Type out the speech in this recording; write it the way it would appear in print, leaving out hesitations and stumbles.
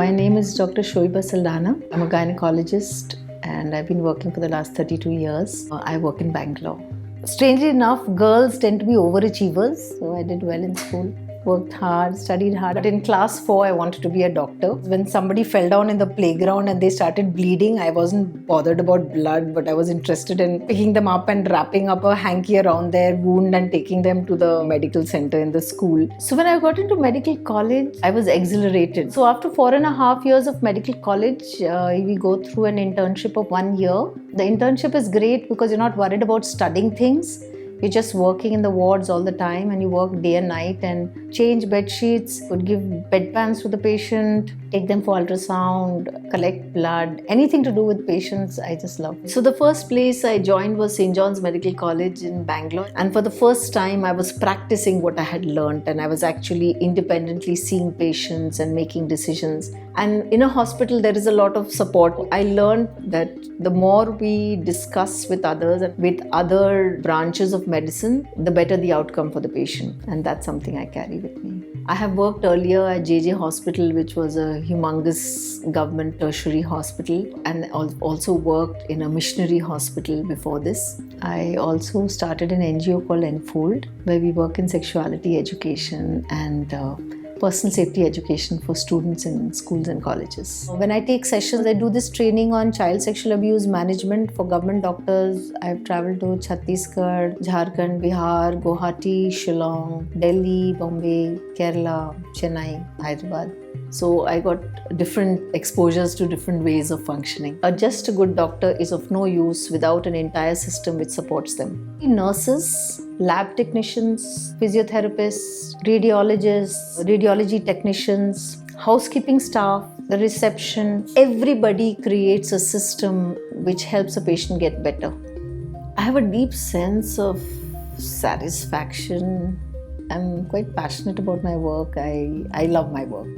My name is Dr. Shoiba Saldana. I'm a gynecologist and I've been working for the last 32 years. I work in Bangalore. Strangely enough, girls tend to be overachievers, so I did well in school. Worked hard, studied hard. But in class 4, I wanted to be a doctor. When somebody fell down in the playground and they started bleeding, I wasn't bothered about blood, but I was interested in picking them up and wrapping up a hanky around their wound and taking them to the medical center in the school. So when I got into medical college, I was exhilarated. So after 4.5 years of medical college, we go through an internship of 1 year. The internship is great because you're not worried about studying things. You're just working in the wards all the time and you work day and night and change bed sheets, would give bedpans to the patient, take them for ultrasound, collect blood, anything to do with patients, I just love. So the first place I joined was St. John's Medical College in Bangalore. And for the first time, I was practicing what I had learned and I was actually independently seeing patients and making decisions. And in a hospital, there is a lot of support. I learned that the more we discuss with others and with other branches of medicine, the better the outcome for the patient. And that's something I carry with me. I have worked earlier at JJ Hospital, which was a humongous government tertiary hospital, and also worked in a missionary hospital before this. I also started an NGO called Enfold, where we work in sexuality education and personal safety education for students in schools and colleges. When I take sessions, I do this training on child sexual abuse management for government doctors. I've traveled to Chhattisgarh, Jharkhand, Bihar, Guwahati, Shillong, Delhi, Bombay, Kerala, Chennai, Hyderabad. So I got different exposures to different ways of functioning. Just a good doctor is of no use without an entire system which supports them. Nurses, lab technicians, physiotherapists, radiologists, radiology technicians, housekeeping staff, the reception, everybody creates a system which helps a patient get better. I have a deep sense of satisfaction. I'm quite passionate about my work. I love my work.